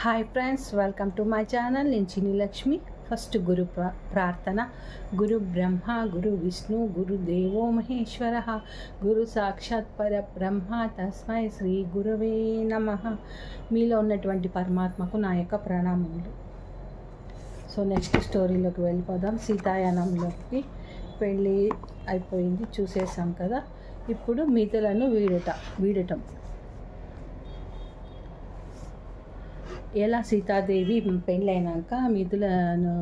Hi friends, welcome to my channel. నేను చిన్ని Lakshmi. First గురు ప్రార్థన. గురు బ్రహ్మ, గురు విష్ణు, గురు దేవో మహేశ్వర, గురు సాక్షాత్ పరబ్రహ్మ, తస్మై శ్రీ గురవే నమః. మీలో ఉన్నటువంటి పరమాత్మకు నా యొక్క ప్రణామములు. సో నెక్స్ట్ స్టోరీలోకి వెళ్ళిపోదాం. సీతాయానంలోకి పెళ్ళి అయిపోయింది, చూసేసాం కదా. ఇప్పుడు మిగతలను వీడటం ఎలా సీతాదేవి పెళ్ళైనాక మిథులను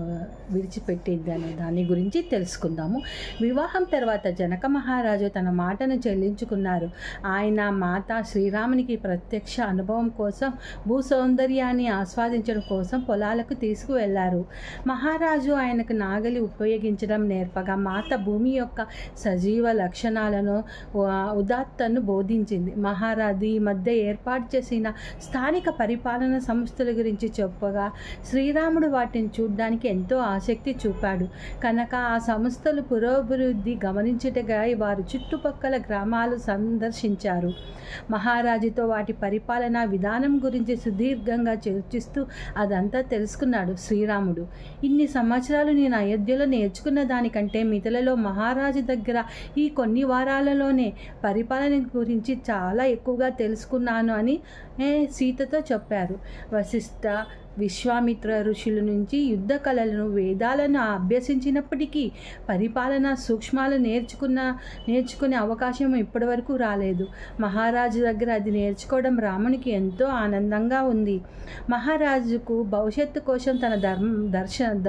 విడిచిపెట్టింది అనే దాని గురించి తెలుసుకుందాము. వివాహం తర్వాత జనక మహారాజు తన మాటను చెల్లించుకున్నారు. ఆయన మాత శ్రీరామునికి ప్రత్యక్ష అనుభవం కోసం, భూ సౌందర్యాన్ని ఆస్వాదించడం కోసం పొలాలకు తీసుకువెళ్లారు. మహారాజు ఆయనకు నాగలి ఉపయోగించడం నేర్పగా, మాత భూమి యొక్క సజీవ లక్షణాలను, ఉదాత్తను బోధించింది. మహారాజు ఈ మధ్య ఏర్పాటు చేసిన స్థానిక పరిపాలన సంస్థ గురించి చెప్పగా, శ్రీరాముడు వాటిని చూడ్డానికి ఎంతో ఆసక్తి చూపాడు. కనుక ఆ సంస్థలు పురోభివృద్ధి గమనించుటగా వారు చుట్టుపక్కల గ్రామాలు సందర్శించారు. మహారాజుతో వాటి పరిపాలనా విధానం గురించి సుదీర్ఘంగా చర్చిస్తూ అదంతా తెలుసుకున్నాడు. శ్రీరాముడు, ఇన్ని సంవత్సరాలు నేను అయోధ్యలో నేర్చుకున్న దానికంటే మిథులలో మహారాజు దగ్గర ఈ కొన్ని వారాలలోనే పరిపాలన గురించి చాలా ఎక్కువగా తెలుసుకున్నాను అని సీతతో చెప్పారు. వశిష్ఠ, విశ్వామిత్ర ఋషుల నుంచి యుద్ధ కళలను, వేదాలను అభ్యసించినప్పటికీ పరిపాలనా సూక్ష్మాలు నేర్చుకునే అవకాశం ఇప్పటివరకు రాలేదు. మహారాజు దగ్గర అది నేర్చుకోవడం రామునికి ఎంతో ఆనందంగా ఉంది. మహారాజుకు భవిష్యత్తు కోసం తన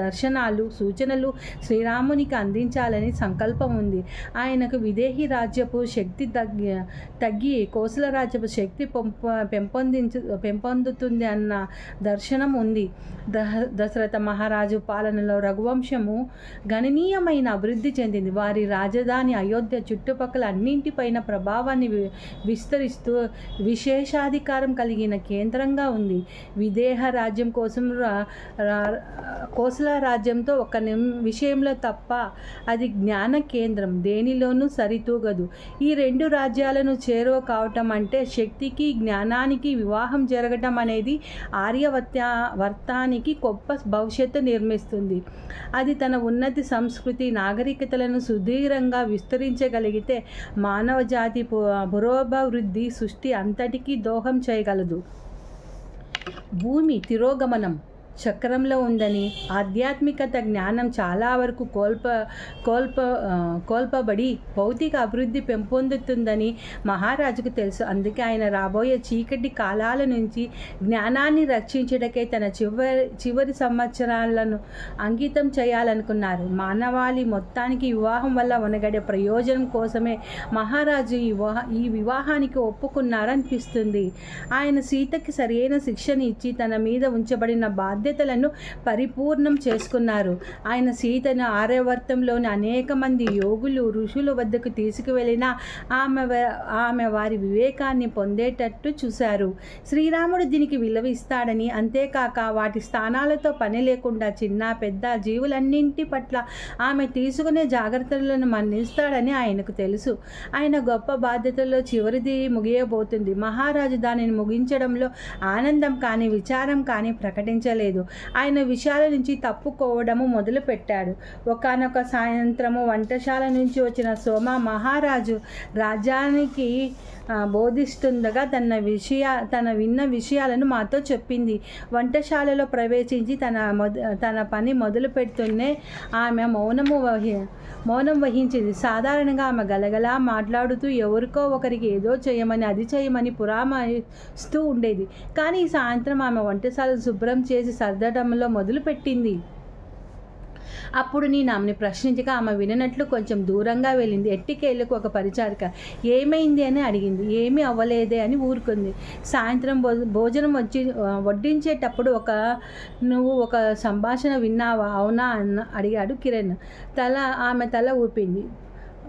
దర్శనాలు, సూచనలు శ్రీరామునికి అందించాలని సంకల్పం ఉంది. ఆయనకు విదేహీ రాజ్యపు శక్తి తగ్గి కోసల రాజ్యపు శక్తి పెంపొందుతుంది అన్న దర్శనం ఉంది. దశరథ మహారాజు పాలనలో రఘువంశము గణనీయమైన అభివృద్ధి చెందింది. వారి రాజధాని అయోధ్య చుట్టుపక్కల అన్నింటిపైన ప్రభావాన్ని విస్తరిస్తూ విశేషాధికారం కలిగిన కేంద్రంగా ఉంది. విదేహ రాజ్యం కోసం కోసల రాజ్యంతో ఒక విషయంలో తప్ప అది జ్ఞాన కేంద్రం, దేనిలోనూ సరితూగదు. ఈ రెండు రాజ్యాలను చేరువ కావటం అంటే శక్తికి, జ్ఞానానికి వివాహం జరగటం అనేది ఆర్యవర్తానికి గొప్ప భవిష్యత్తు నిర్మిస్తుంది. అది తన ఉన్నతి, సంస్కృతి, నాగరికతలను సుదీర్ఘంగా విస్తరించగలిగితే మానవ జాతి పురోభివృద్ధి, సృష్టి అంతటికీ దోహం చేయగలదు. భూమి తిరోగమనం చక్రంలో ఉందని, ఆధ్యాత్మికత జ్ఞానం చాలా వరకు కోల్పబడి భౌతిక అభివృద్ధి పెంపొందుతుందని మహారాజుకు తెలుసు. అందుకే ఆయన రాబోయే చీకటి కాలాల నుంచి జ్ఞానాన్ని రక్షించడకే తన చివరి సంవత్సరాలను అంకితం చేయాలనుకున్నారు. మానవాళి మొత్తానికి వివాహం వల్ల ఉనగడే ప్రయోజనం కోసమే మహారాజు ఈ వివాహానికి ఒప్పుకున్నారనిపిస్తుంది. ఆయన సీతకి సరైన శిక్షణ ఇచ్చి తన మీద ఉంచబడిన బాధ్యతలను పరిపూర్ణం చేసుకున్నారు. ఆయన సీతను ఆర్యవర్తంలోని అనేక మంది యోగులు, ఋషుల వద్దకు తీసుకువెళ్ళినా ఆమె వారి వివేకాన్ని పొందేటట్టు చూశారు. శ్రీరాముడు దీనికి విలువ ఇస్తాడని, అంతేకాక వాటి స్థానాలతో పని లేకుండా చిన్న పెద్ద జీవులన్నింటి పట్ల ఆమె తీసుకునే జాగ్రత్తలను మన్నిస్తాడని ఆయనకు తెలుసు. ఆయన గొప్ప బాధ్యతల్లో చివరిది ముగియబోతుంది. మహారాజు దానిని ముగించడంలో ఆనందం కానీ, విచారం కానీ ప్రకటించలేదు. ఆయన విషయాల నుంచి తప్పుకోవడము మొదలుపెట్టాడు. ఒకానొక సాయంత్రము వంటశాల నుంచి వచ్చిన సోమ మహారాజు రాజ్యానికి బోధిస్తుండగా తన విన్న విషయాలను మాతో చెప్పింది. వంటశాలలో ప్రవేశించి తన పని మొదలు పెడుతూనే ఆమె మౌనం వహించింది. సాధారణంగా ఆమె గలగలా మాట్లాడుతూ ఎవరికో ఒకరికి ఏదో చేయమని, అది చేయమని పురామస్తూ ఉండేది. కానీ ఈ సాయంత్రం ఆమె వంటశాల శుభ్రం చేసి సర్దడంలో మొదలుపెట్టింది. అప్పుడు నేను ఆమెను ప్రశ్నించగా ఆమె విననట్లు కొంచెం దూరంగా వెళ్ళింది. ఎట్టికేళ్లకు ఒక పరిచారిక ఏమైంది అని అడిగింది. ఏమీ అవ్వలేదే అని ఊరుకుంది. సాయంత్రం భోజనం వడ్డించేటప్పుడు నువ్వు ఒక సంభాషణ విన్నావా? అవునా అడిగాడు కిరణ్. ఆమె తల ఊపింది.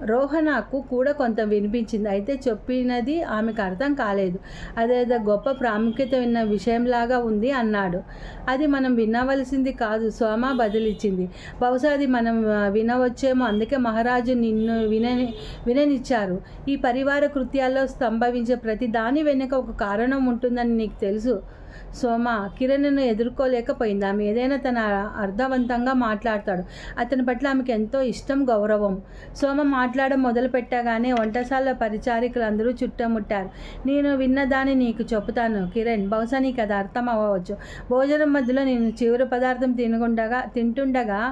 రోహణకు కూడా కొంత వినిపించింది. అయితే చెప్పినది ఆమెకు అర్థం కాలేదు. అదేదో గొప్ప ప్రాముఖ్యత విన్న విషయంలాగా ఉంది అన్నాడు. అది మనం వినవలసింది కాదు, సోమ బదిలిచ్చింది. బహుశా అది మనం వినవచ్చేమో, అందుకే మహారాజు నిన్ను విననిచ్చారు. ఈ పరివార కృత్యాల్లో సంభవించే ప్రతి దాని వెనుక ఒక కారణం ఉంటుందని నీకు తెలుసు. సోమ కిరణ్ను ఎదుర్కోలేకపోయింది. ఆమె ఏదైనా తన అర్థవంతంగా మాట్లాడతాడు. అతని పట్ల ఆమెకు ఎంతో ఇష్టం, గౌరవం. సోమ మాట్లాడడం మొదలుపెట్టగానే వంటశాల పరిచారికులు అందరూ చుట్టుముట్టారు. నేను విన్నదాన్ని నీకు చెబుతాను కిరణ్, బహుశా నీకు అది అర్థం అవ్వవచ్చు. భోజనం మధ్యలో నేను చివరి పదార్థం తింటుండగా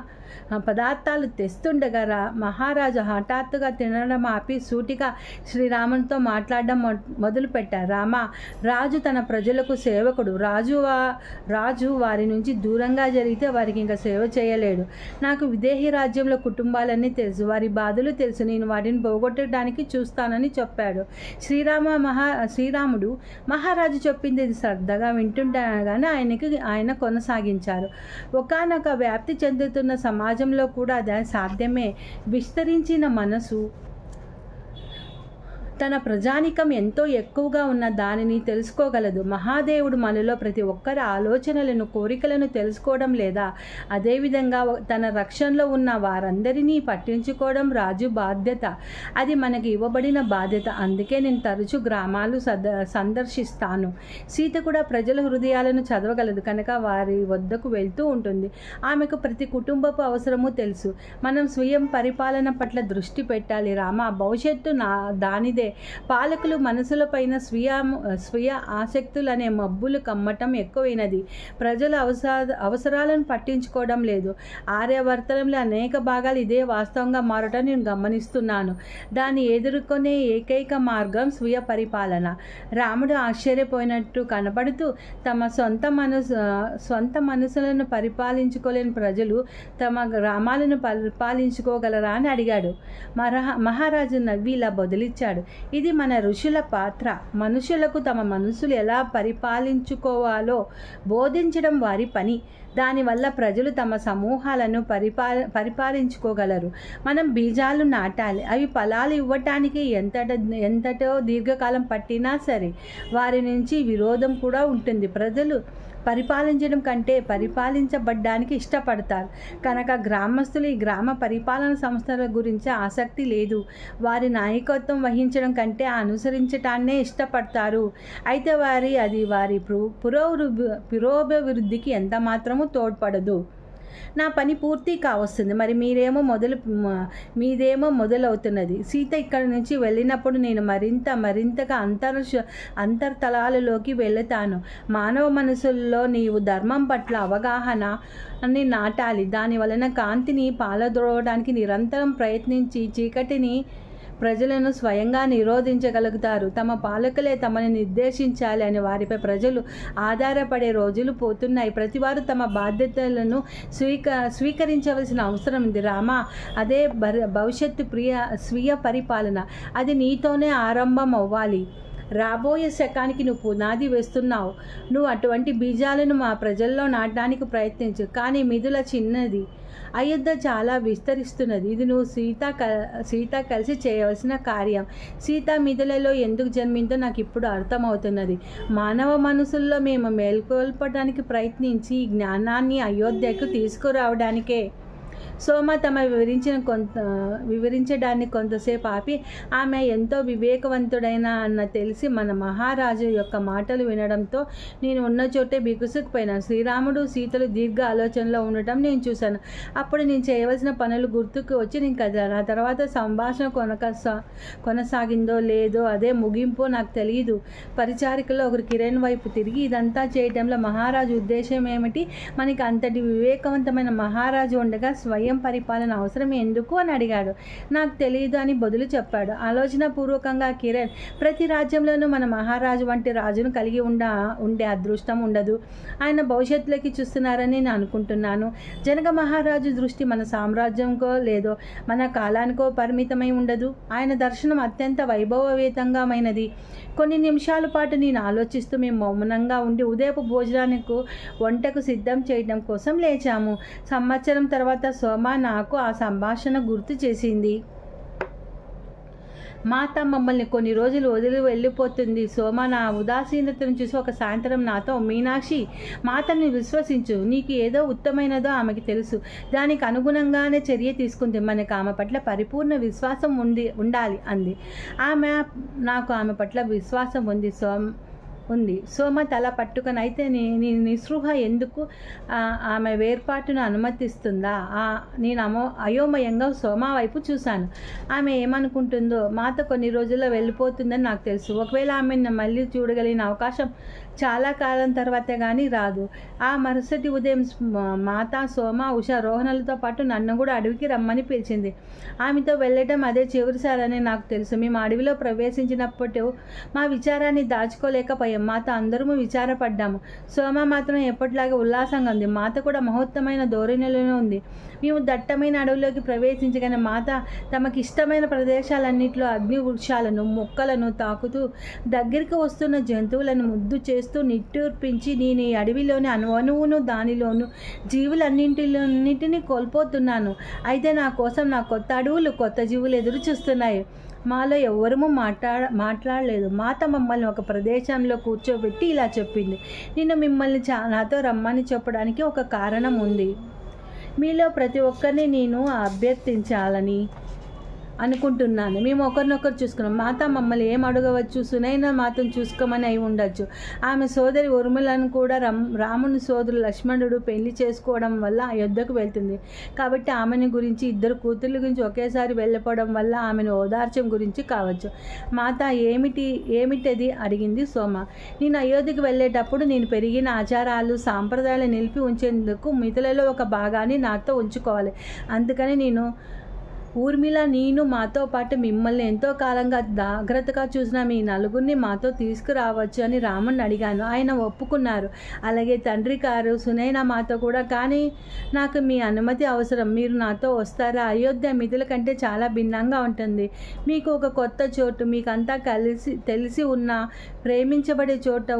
పదార్థాలు తెస్తుండగా మహారాజు హఠాత్తుగా తినడం ఆపి సూటిగా శ్రీరామునితో మాట్లాడడం మొదలుపెట్టారు. రామ, రాజు తన ప్రజలకు సేవకుడు. రాజు వారి నుంచి దూరంగా జరిగితే వారికి ఇంకా సేవ చేయలేడు. నాకు విదేహీ రాజ్యంలో కుటుంబాలన్నీ తెలుసు, వారి బాధలు తెలుసు. నేను వాటిని పోగొట్టడానికి చూస్తానని చెప్పాడు. శ్రీరాముడు మహారాజు చెప్పింది శ్రద్ధగా వింటుండగానే ఆయన కొనసాగించారు. ఒకానొక వ్యాప్తి చెందుతున్న సమాజంలో కూడా అది సాధ్యమే. విస్తరించిన మనసు తన ప్రజానికం ఎంతో ఎక్కువగా ఉన్న దానిని తెలుసుకోగలదు. మహాదేవుడు మనలో ప్రతి ఒక్కరి ఆలోచనలను, కోరికలను తెలుసుకోవడం లేదా? అదేవిధంగా తన రక్షణలో ఉన్న వారందరినీ పట్టించుకోవడం రాజు బాధ్యత. అది మనకి ఇవ్వబడిన బాధ్యత. అందుకే నేను తరచూ గ్రామాలు సందర్శిస్తాను. సీత కూడా ప్రజల హృదయాలను చదవగలదు కనుక వారి వద్దకు వెళ్తూ ఉంటుంది. ఆమెకు ప్రతి కుటుంబపు అవసరము తెలుసు. మనం స్వయం పరిపాలన పట్ల దృష్టి పెట్టాలి రామ. భవిష్యత్తు దానిదే. పాలకులు మనసులపైన స్వీయ ఆసక్తులనే మబ్బులు కమ్మటం ఎక్కువైనది. ప్రజల అవసరాలను పట్టించుకోవడం లేదు. ఆర్యవర్తనంలో అనేక భాగాలు ఇదే వాస్తవంగా మారటం నేను గమనిస్తున్నాను. దాన్ని ఎదుర్కొనే ఏకైక మార్గం స్వీయ పరిపాలన. రాముడు ఆశ్చర్యపోయినట్టు కనపడుతూ, తమ సొంత మనసులను పరిపాలించుకోలేని ప్రజలు తమ గ్రామాలను పరిపాలించుకోగలరా అని అడిగాడు. మహారాజు నవ్వి ఇలా బదులిచ్చాడు. ఇది మన ఋషుల పాత్ర. మనుషులకు తమ మనసులు ఎలా పరిపాలించుకోవాలో బోధించడం వారి పని. దానివల్ల ప్రజలు తమ సమూహాలను పరిపాలించుకోగలరు. మనం బీజాలు నాటాలి. అవి ఫలాలు ఇవ్వటానికి ఎంతటో దీర్ఘకాలం పట్టినా సరే వారి నుంచి విరోధం కూడా ఉంటుంది. ప్రజలు పరిపాలించడం కంటే పరిపాలించబడ్డానికి ఇష్టపడతారు కనుక గ్రామస్తులు ఈ గ్రామ పరిపాలన సంస్థల గురించి ఆసక్తి లేదు. వారి నాయకత్వం వహించడం కంటే అనుసరించటాన్నే ఇష్టపడతారు. అయితే అది వారి పురోభివృద్ధికి ఎంత మాత్రమూ తోడ్పడదు. నా పని పూర్తి కావస్తుంది, మరి మీదేమో మొదలవుతున్నది. సీత ఇక్కడి నుంచి వెళ్ళినప్పుడు నేను మరింతగా అంతర్తలాలలోకి వెళతాను. మానవ మనసుల్లో నీవు ధర్మం పట్ల అవగాహన అని నాటాలి. దాని వలన కాంతిని పాలద్రోవడానికి నిరంతరం ప్రయత్నించి చీకటిని ప్రజలను స్వయంగా నిరోధించగలుగుతారు. తమ పాలకులే తమని నిర్దేశించాలి అని వారిపై ప్రజలు ఆధారపడే రోజులు పోతున్నాయి. ప్రతివారు తమ బాధ్యతలను స్వీకరించవలసిన అవసరం ఉంది రామా. అదే భవిష్యత్తు స్వీయ పరిపాలన. అది నీతోనే ఆరంభం అవ్వాలి. రాబోయే శకానికి నువ్వు పునాది వేస్తున్నావు. నువ్వు అటువంటి బీజాలను మా ప్రజల్లో నాటడానికి ప్రయత్నించు. కానీ మిథుల చిన్నది, అయోధ్య చాలా విస్తరిస్తున్నది. ఇది నువ్వు సీత కలిసి చేయవలసిన కార్యం. సీత మిథులలో ఎందుకు జన్మిందో నాకు ఇప్పుడు అర్థమవుతున్నది. మానవ మనసుల్లో మేము మేల్కొల్పడానికి ప్రయత్నించి ఈ జ్ఞానాన్ని అయోధ్యకు తీసుకురావడానికే. సోమ వివరించడాన్ని కొంతసేపు ఆపి, ఆమె ఎంతో వివేకవంతుడైన అన్న తెలిసి మన మహారాజు యొక్క మాటలు వినడంతో నేను ఉన్న చోటే బిగుసుకుపోయినాను. శ్రీరాముడు సీతలు దీర్ఘ ఆలోచనలో ఉండటం నేను చూశాను. అప్పుడు నేను చేయవలసిన పనులు గుర్తుకు వచ్చి నేను కదిలాను. ఆ తర్వాత సంభాషణ కొనసాగిందో లేదో అదే ముగింపు నాకు తెలియదు. పరిచారికలో ఒకరు కిరణ్ వైపు తిరిగి, ఇదంతా చేయడంలో మహారాజు ఉద్దేశం ఏమిటి? మనకి అంతటి వివేకవంతమైన మహారాజు ఉండగా స్వయం పరిపాలన అవసరం ఎందుకు అని అడిగాడు. నాకు తెలియదు అని బదులు చెప్పాడు. ఆలోచనాపూర్వకంగా కిరణ్, ప్రతి రాజ్యంలోనూ మన మహారాజు వంటి రాజును కలిగి ఉండే అదృష్టం ఉండదు. ఆయన భవిష్యత్తులోకి చూస్తున్నారని నేను అనుకుంటున్నాను. జనక మహారాజు దృష్టి మన సామ్రాజ్యంకో లేదో మన కాలానికో పరిమితమై ఉండదు. ఆయన దర్శనం అత్యంత వైభవవేతంగామైనది. కొన్ని నిమిషాల పాటు నేను ఆలోచిస్తూ మేము మౌనంగా ఉండి ఉదయపు భోజనానికి వంటకు సిద్ధం చేయడం కోసం లేచాము. సంవత్సరం తర్వాత సోమ నాకు ఆ సంభాషణ గుర్తు చేసింది. మాత మమ్మల్ని కొన్ని రోజులు వదిలి వెళ్ళిపోతుంది. సోమ నా ఉదాసీనతను చూసి ఒక సాయంత్రం నాతో, మీనాక్షి, మాతని విశ్వసించు. నీకు ఏదో ఉత్తమైనదో ఆమెకి తెలుసు. దానికి అనుగుణంగానే చర్య తీసుకుంది. మనకు ఆమె పట్ల పరిపూర్ణ విశ్వాసం ఉండాలి అంది. నాకు ఆమె పట్ల విశ్వాసం ఉంది ఉంది. సోమ తల పట్టుకొని, అయితే నీ నిస్పృహ ఎందుకు? ఆమె వేర్పాటును అనుమతిస్తుందా? నేను అయోమయంగా సోమ వైపు చూశాను. ఆమె ఏమనుకుంటుందో. మాత కొన్ని రోజుల్లో వెళ్ళిపోతుందని నాకు తెలుసు. ఒకవేళ ఆమెను మళ్ళీ చూడగలిగిన అవకాశం చాలా కాలం తర్వాతే కానీ రాదు. ఆ మరుసటి ఉదయం మాత, సోమ, ఉష, రోహణలతో పాటు నన్ను కూడా అడవికి రమ్మని పిలిచింది. ఆమెతో వెళ్ళటం అదే చివరిసారని నాకు తెలుసు. మేము అడవిలో ప్రవేశించినప్పుడు మా విచారాన్ని దాచుకోలేకపోయాం. మాత అందరము విచారపడ్డాము. సోమ మాత్రం ఎప్పటిలాగా ఉల్లాసంగా ఉంది. మాత కూడా మహోత్తమైన ధోరణిలోనే ఉంది. మేము దట్టమైన అడవిలోకి ప్రవేశించగానే మాత తమకిష్టమైన ప్రదేశాలన్నింటిలో అగ్ని వృక్షాలను, మొక్కలను తాకుతూ దగ్గరికి వస్తున్న జంతువులను ముద్దు చేస్తూ నిట్టూర్పించి, నేను ఈ అడవిలోని అణువును దానిలోను జీవులన్నింటినీ కోల్పోతున్నాను. అయితే నా కోసం నా కొత్త అడవులు, కొత్త జీవులు ఎదురు చూస్తున్నాయి. మాలో ఎవ్వరూ మాట్లాడలేదు. మాత మమ్మల్ని ఒక ప్రదేశంలో కూర్చోబెట్టి ఇలా చెప్పింది. నేను మిమ్మల్ని నాతో రమ్మని చెప్పడానికి ఒక కారణం ఉంది. మీలో ప్రతి ఒక్కరిని నేను అభ్యర్థించాలని అనుకుంటున్నాను. మేము ఒకరినొకరు చూసుకున్నాం. మాత మమ్మల్ని ఏం అడగవచ్చు? సునైన మాతను చూసుకోమని అయి ఉండొచ్చు. ఆమె సోదరి ఉర్మిళను కూడా రాముని సోదరుడు లక్ష్మణుడు పెళ్లి చేసుకోవడం వల్ల అయోధ్యకు వెళ్తుంది. కాబట్టి ఆమెని గురించి, ఇద్దరు కూతుర్ల గురించి ఒకేసారి వెళ్ళిపోవడం వల్ల ఆమెను ఓదార్చం గురించి కావచ్చు. మాత ఏమిటది అడిగింది సోమ. నేను అయోధ్యకు వెళ్ళేటప్పుడు నేను పెరిగిన ఆచారాలు, సాంప్రదాయాలు నిలిపి ఉంచేందుకు మిథులలో ఒక భాగాన్ని నాతో ఉంచుకోవాలి. అందుకని ఊర్మిళ, నేను మాతో పాటు మిమ్మల్ని ఎంతో కాలంగా జాగ్రత్తగా చూసిన మీ నలుగురిని మాతో తీసుకురావచ్చు అని రాముని అడిగాను. ఆయన ఒప్పుకున్నారు. అలాగే తండ్రి గారు సునైన మాతో కూడా. కానీ నాకు మీ అనుమతి అవసరం. మీరు నాతో వస్తారా? అయోధ్య మిథుల కంటే చాలా భిన్నంగా ఉంటుంది. మీకు ఒక కొత్త చోటు, మీకంతా తెలిసి ఉన్న ప్రేమించబడే చోట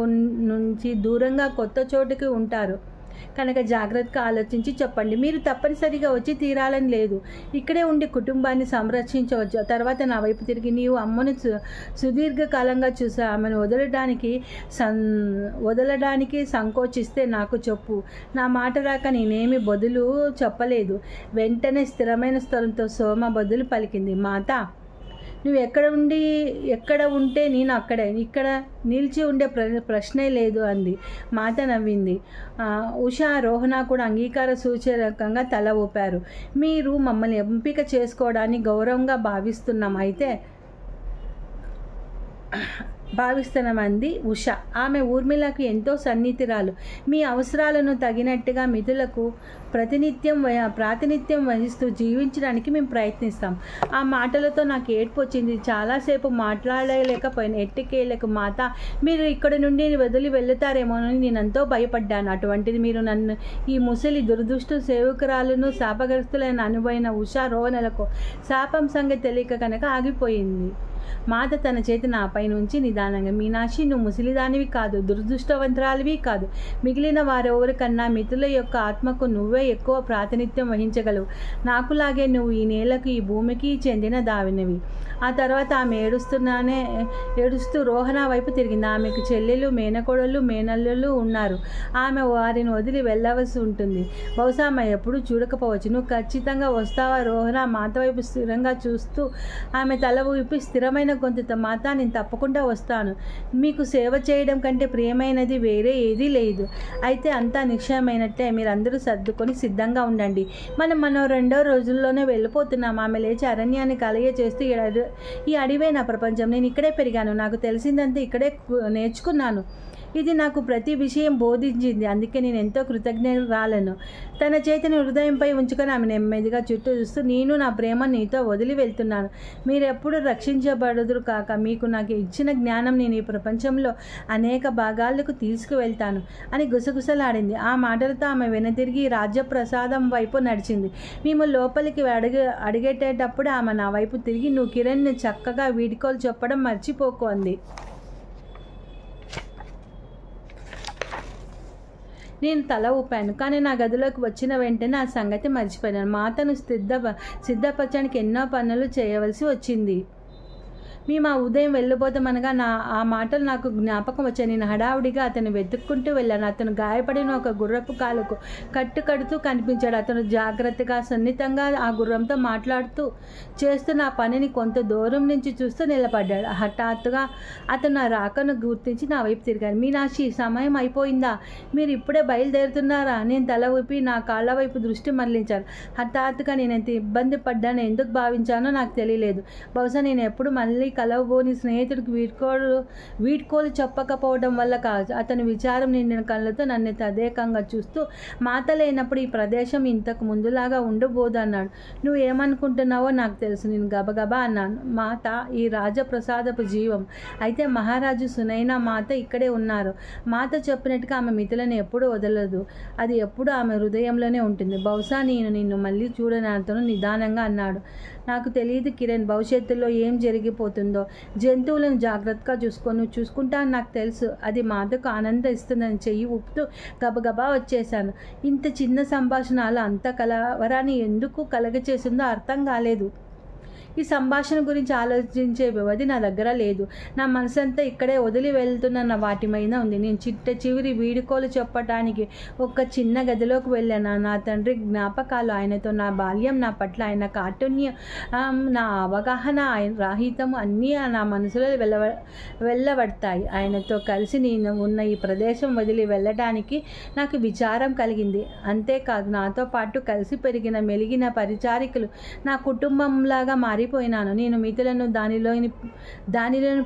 నుంచి దూరంగా కొత్త చోటుకి ఉంటారు కనుక జాగ్రత్తగా ఆలోచించి చెప్పండి. మీరు తప్పనిసరిగా వచ్చి తీరాలని లేదు. ఇక్కడే ఉండి కుటుంబాన్ని సంరక్షించవచ్చు. తర్వాత నా వైపు తిరిగి, నీవు అమ్మను సుదీర్ఘకాలంగా చూసా. ఆమెను వదలడానికి సంకోచిస్తే నాకు చెప్పు. నా మాట రాక నేనేమి బదులు చెప్పలేదు. వెంటనే స్థిరమైన స్వరంతో సోమ బదులు పలికింది. మాత, నువ్వు ఎక్కడ ఉంటే నేను అక్కడే. ఇక్కడ నిలిచి ఉండే ప్రశ్నే లేదు అంది. మాత నవ్వింది. ఉషా, రోహణ కూడా అంగీకార సూచకంగా తల ఊపారు. మీరు మమ్మల్ని ఎంపిక చేసుకోవడాన్ని గౌరవంగా భావిస్తున్నామంది ఉష. ఆమె ఊర్మిళకు ఎంతో సన్నిహితురాలు. మీ అవసరాలను తగినట్టుగా మిథులకు ప్రాతినిధ్యం వహిస్తూ జీవించడానికి మేము ప్రయత్నిస్తాం. ఆ మాటలతో నాకు ఏడ్పు వచ్చింది. చాలాసేపు మాట్లాడలేకపోయిన ఎట్టికేలకు. మాత, మీరు ఇక్కడ నుండి వదిలి వెళ్తారేమోనని నేనంతో భయపడ్డాను. అటువంటిది మీరు నన్ను ఈ ముసలి దురదృష్ట సేవకురాలను శాపగ్రస్తులైన అనుభవైన ఉషా, రోహణలకు శాపం సంగతి తెలియక కనుక ఆగిపోయింది. మాత తన చేతి నాపై నుంచి నిదానంగా, మీనాక్షి, నువ్వు ముసలిదానివి కాదు, దురదృష్టవంతురాలివి కాదు. మిగిలిన వారెవరికన్నా మిథుల యొక్క ఆత్మకు నువ్వే ఎక్కువ ప్రాతినిధ్యం వహించగలవు. నాకులాగే నువ్వు ఈ నేలకు, ఈ భూమికి చెందిన దావినవి. ఆ తర్వాత ఆమె ఏడుస్తూ రోహణ వైపు తిరిగింది. ఆమెకు చెల్లెలు, మేనకోడళ్ళు, మేనల్లులు ఉన్నారు. ఆమె వారిని వదిలి వెళ్ళవలసి ఉంటుంది. బహుశా ఆమె ఎప్పుడు చూడకపోవచ్చు. నువ్వు ఖచ్చితంగా వస్తావా? రోహణ మాత వైపు స్థిరంగా చూస్తూ ఆమె తల ఊపి స్థిరమైన గొంతుతో, మాత, నేను తప్పకుండా వస్తాను. మీకు సేవ చేయడం కంటే ప్రియమైనది వేరే ఏదీ లేదు. అయితే అంతా నిశ్చయమైనట్టే. మీరందరూ సర్దుకొని సిద్ధంగా ఉండండి. మనం 2 రోజుల్లోనే వెళ్ళిపోతున్నాం. ఆమె లేచి అరణ్యాన్ని చేస్తూ, ఈ అడవే నా ప్రపంచం. నేను ఇక్కడే పెరిగాను. నాకు తెలిసిందంతా ఇక్కడే నేర్చుకున్నాను. ఇది నాకు ప్రతి విషయం బోధించింది. అందుకే నేను ఎంతో కృతజ్ఞరాలను. తన చేతిని హృదయంపై ఉంచుకొని ఆమె నెమ్మదిగా చుట్టూ చూస్తూ, నేను నా ప్రేమ నీతో వదిలి వెళ్తున్నాను. మీరెప్పుడు రక్షించబడదురు కాక. మీకు నాకు ఇచ్చిన జ్ఞానం నేను ఈ ప్రపంచంలో అనేక భాగాలకు తీసుకువెళ్తాను అని గుసగుసలాడింది. ఆ మాటలతో ఆమె వెనుతిరిగి రాజ్యప్రసాదం వైపు నడిచింది. మేము లోపలికి అడిగేటప్పుడు ఆమె నా వైపు తిరిగి, నువ్వు కిరణ్ని చక్కగా వీడ్కోలు చెప్పడం మర్చిపోకు అంది. నేను తల ఊపాను. కానీ నా గదిలోకి వచ్చిన వెంటనే ఆ సంగతి మర్చిపోయాను. మాతను సిద్ధపరచడానికి ఎన్నో పనులు చేయవలసి వచ్చింది. మేము ఆ ఉదయం వెళ్ళిపోతామనగా ఆ మాటలు నాకు జ్ఞాపకం వచ్చాయి. నేను హడావుడిగా అతను వెతుక్కుంటూ వెళ్ళాను. అతను గాయపడిన ఒక గుర్రపు కాలుకు కడుతూ కనిపించాడు. అతను జాగ్రత్తగా సున్నితంగా ఆ గుర్రంతో మాట్లాడుతూ చేస్తున్న ఆ పనిని కొంత దూరం నుంచి చూస్తూ నిలబడ్డాడు. హఠాత్తుగా అతను నా రాకను గుర్తించి నా వైపు తిరిగాడు. మీనాక్షి, సమయం అయిపోయిందా? మీరు ఇప్పుడే బయలుదేరుతున్నారా? నేను తల ఊపి నా కాళ్ళ వైపు దృష్టి మళ్లించాను. హఠాత్తుగా నేను ఎంత ఇబ్బంది పడ్డానో ఎందుకు భావించానో నాకు తెలియలేదు. బహుశా నేను ఎప్పుడు మళ్ళీ కలవబోని స్నేహితుడికి వీడ్కోలు చెప్పకపోవడం వల్ల కాదు. అతని విచారం నిండిన కళ్ళతో నన్ను తదేకంగా చూస్తూ, మాత లేనప్పుడు ఈ ప్రదేశం ఇంతకు ముందులాగా ఉండబోదు అన్నాడు. నువ్వు ఏమనుకుంటున్నావో నాకు తెలుసు, నేను గబగబా అన్నాను. మాత ఈ రాజప్రసాదపు జీవం. అయితే మహారాజు సునైనా మాత ఇక్కడే ఉన్నారు. మాత చెప్పినట్టుగా ఆమె మిథులను ఎప్పుడూ వదలదు. అది ఎప్పుడు ఆమె హృదయంలోనే ఉంటుంది. బహుశా నేను నిన్ను మళ్ళీ చూడనతను నిదానంగా అన్నాడు. నాకు తెలియదు కిరణ్, భవిష్యత్తులో ఏం జరిగిపోతుందో. జంతువులను జాగ్రత్తగా నువ్వు చూసుకుంటా అని నాకు తెలుసు. అది మాతకు ఆనందం ఇస్తుందని చెయ్యి ఊపుతూ గబగబా వచ్చేశాను. ఇంత చిన్న సంభాషణలు అంత కలవరాన్ని ఎందుకు కలగచేసిందో అర్థం కాలేదు. ఈ సంభాషణ గురించి ఆలోచించే వ్యవధి నా దగ్గర లేదు. నా మనసంతా ఇక్కడే వదిలి వెళ్తున్న వాటి మీద ఉంది. నేను చివరి వీడుకోలు చెప్పటానికి ఒక చిన్న గదిలోకి వెళ్ళాను. నా తండ్రి జ్ఞాపకాలు, ఆయనతో నా బాల్యం, నా పట్ల ఆయన కాఠిన్యం, నా అవగాహన, ఆయన రాహితము అన్నీ నా మనసులో వెళ్ళబడతాయి. ఆయనతో కలిసి నేను ఉన్న ఈ ప్రదేశం వదిలి వెళ్ళడానికి నాకు విచారం కలిగింది. అంతేకాదు, నాతో పాటు కలిసి పెరిగిన మెలిగిన పరిచారికులు నా కుటుంబంలాగా మారిపోయినాను. నేను మిథులను దానిలోని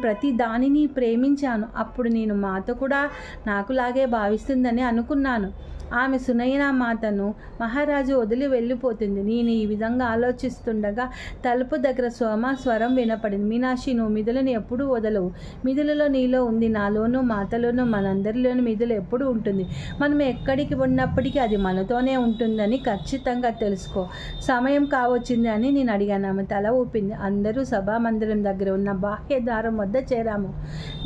ప్రతి దానిని ప్రేమించాను. అప్పుడు నేను మాత కూడా నాకులాగే భావిస్తుందని అనుకున్నాను. ఆమె సునైనా మాతను మహారాజు వదిలి వెళ్ళిపోతుంది. నేను ఈ విధంగా ఆలోచిస్తుండగా తలుపు దగ్గర స్వరం వినపడింది. మీనాక్షి, నువ్వు మిథులను ఎప్పుడూ వదలవు. మిథులలో నీలో ఉంది, నాలోనూ, మాతలోనూ, మనందరిలోనూ మిథులు ఎప్పుడూ ఉంటుంది. మనం ఎక్కడికి ఉన్నప్పటికీ అది మనతోనే ఉంటుందని ఖచ్చితంగా తెలుసుకో. సమయం కావచ్చింది అని నేను అడిగాను. ఆమె తల ఊపింది. అందరూ సభామందిరం దగ్గర ఉన్న బాహ్య ద్వారం వద్ద చేరాము.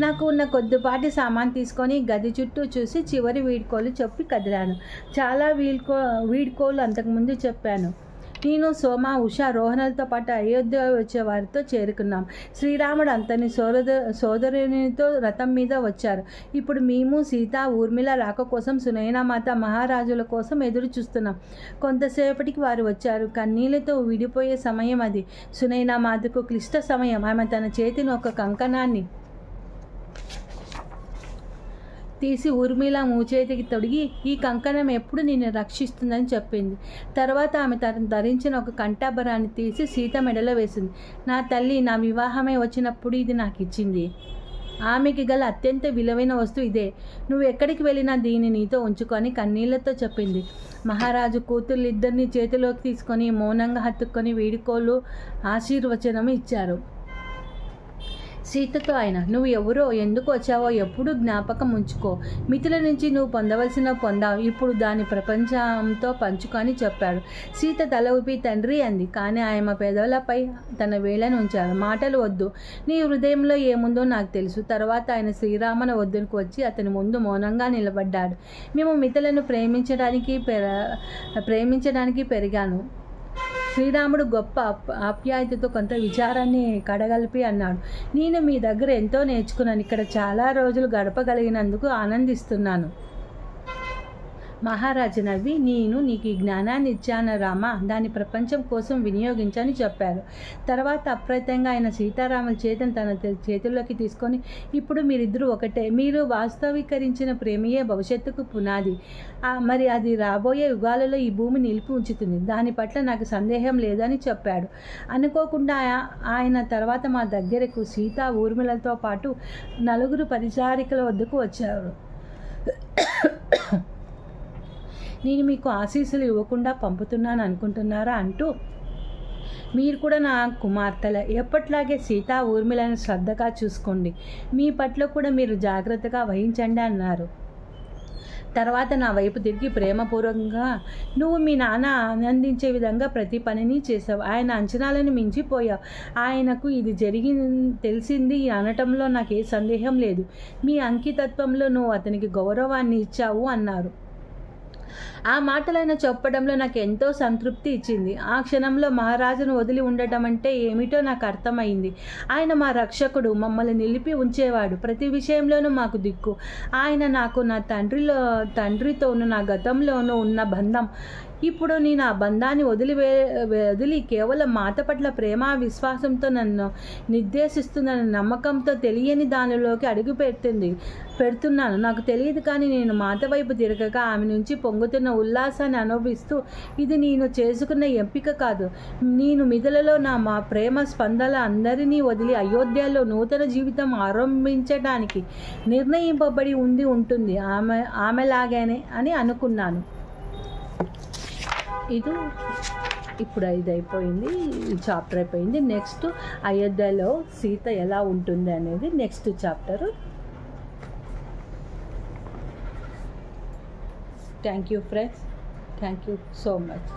నాకు ఉన్న కొద్దిపాటి సామాన్ తీసుకొని గది చుట్టూ చూసి చివరి వీడ్కోలు చెప్పి కదిలాను. చాలా వీడ్కోలు అంతకుముందు చెప్పాను. నేను, సోమ, ఉష, రోహణలతో పాటు అయోధ్య వచ్చే వారితో చేరుకున్నాం. శ్రీరాముడు అంతని సోదరునితో రథం మీద వచ్చారు. ఇప్పుడు మేము సీత, ఊర్మిళ రాక కోసం సునైనామాత మహారాజుల కోసం ఎదురు చూస్తున్నాం. కొంతసేపటికి వారు వచ్చారు. కన్నీళ్లతో విడిపోయే సమయం అది. సునైనామాతకు క్లిష్ట సమయం. ఆమె తన చేతిని ఒక కంకణాన్ని తీసి ఊర్మిళ మూచేతికి తొడిగి, ఈ కంకణం ఎప్పుడు నిన్ను రక్షిస్తుందని చెప్పింది. తర్వాత ఆమె తను ధరించిన ఒక కంఠాభరాన్ని తీసి సీత మెడలో వేసింది. నా తల్లి నా వివాహమే వచ్చినప్పుడు ఇది నాకు ఇచ్చింది. ఆమెకి గల అత్యంత విలువైన వస్తువు ఇదే. నువ్వు ఎక్కడికి వెళ్ళినా దీన్ని నీతో ఉంచుకొని కన్నీళ్లతో చెప్పింది. మహారాజు కూతుళ్ళిద్దరినీ చేతిలోకి తీసుకొని మౌనంగా హత్తుకొని వీడుకోలు ఆశీర్వచనం ఇచ్చారు. సీతతో ఆయన, నువ్వు ఎవరో, ఎందుకు వచ్చావో ఎప్పుడు జ్ఞాపకం ఉంచుకో. మిథుల నుంచి నువ్వు పొందావు. ఇప్పుడు దాని ప్రపంచంతో పంచుకొని చెప్పాడు. సీత తల ఊపి తండ్రి అంది. కానీ ఆయన పెదవులపై తన వేళ్లను ఉంచాడు. మాటలు వద్దు, నీ హృదయంలో ఏముందో నాకు తెలుసు. తర్వాత ఆయన శ్రీరాముని వద్దకు వచ్చి అతని ముందు మౌనంగా నిలబడ్డాడు. మేము మిథులను ప్రేమించడానికి పెరిగాను. శ్రీరాముడు గొప్ప ఆప్యాయతతో కొంత విచారాన్ని కడగలిపి అన్నాడు. నేను మీ దగ్గర ఎంతో నేర్చుకున్నాను. ఇక్కడ చాలా రోజులు గడపగలిగినందుకు ఆనందిస్తున్నాను. మహారాజు నవ్వి, నేను నీకు ఈ జ్ఞానాన్ని ఇచ్చాను రామా, దాని ప్రపంచం కోసం వినియోగించని చెప్పారు. తర్వాత అప్రయత్నంగా ఆయన సీతారాముల చేతిని తన చేతుల్లోకి తీసుకొని, ఇప్పుడు మీరిద్దరూ ఒకటే. మీరు వాస్తవీకరించిన ప్రేమయే భవిష్యత్తుకు పునాది. మరి అది రాబోయే యుగాలలో ఈ భూమి నిలిపి ఉంచుతుంది. దాని పట్ల నాకు సందేహం లేదని చెప్పాడు. అనుకోకుండా ఆయన తర్వాత మా దగ్గరకు సీత, ఊర్మిళతో పాటు 4 పరిచారికల వద్దకు వచ్చారు. నేను మీకు ఆశీస్సులు ఇవ్వకుండా పంపుతున్నాను అనుకుంటున్నారా అంటూ, మీరు కూడా నా కుమార్తెలే. ఎప్పట్లాగే సీత, ఊర్మిళను శ్రద్ధగా చూసుకోండి. మీ పట్ల కూడా మీరు జాగ్రత్తగా వహించండి అన్నారు. తర్వాత నా వైపు తిరిగి ప్రేమపూర్వకంగా, నువ్వు మీ నాన్న ఆనందించే విధంగా ప్రతి పనిని చేసావు. ఆయన అంచనాలను మించిపోయావు. ఆయనకు ఇది తెలిసింది అనటంలో నాకు ఏ సందేహం లేదు. మీ అంకితత్వంలో నువ్వు అతనికి గౌరవాన్ని ఇచ్చావు అన్నారు. ఆ మాటలను చెప్పడంలో నాకు ఎంతో సంతృప్తి ఇచ్చింది. ఆ క్షణంలో మహారాజును వదిలి ఉండటం అంటే ఏమిటో నాకు అర్థమైంది. ఆయన మా రక్షకుడు, మమ్మల్ని నిలిపి ఉంచేవాడు, ప్రతి విషయంలోనూ మాకు దిక్కు. ఆయన నాకు నా తండ్రితోనూ నా గతంలోనూ ఉన్న బంధం. ఇప్పుడు నేను ఆ బంధాన్ని వదిలి కేవలం మాత పట్ల ప్రేమ విశ్వాసంతో నన్ను నిర్దేశిస్తుందన్న నమ్మకంతో తెలియని దానిలోకి అడుగు పెడుతున్నాను. నాకు తెలియదు, కానీ నేను మాత వైపు తిరగక ఆమె నుంచి పొంగుతున్న ఉల్లాసాన్ని అనుభవిస్తూ, ఇది నేను చేసుకున్న ఎంపిక కాదు. నేను మిథులలో మా ప్రేమ స్పందన అందరినీ వదిలి అయోధ్యలో నూతన జీవితం ఆరంభించడానికి నిర్ణయింపబడి ఉంటుంది ఆమెలాగానే అని అనుకున్నాను. ఇప్పుడు ఇది అయిపోయింది, ఈ చాప్టర్ అయిపోయింది. నెక్స్ట్ అయోధ్యలో సీత ఎలా ఉంటుంది అనేది next chapter. Thank you friends, thank you so much.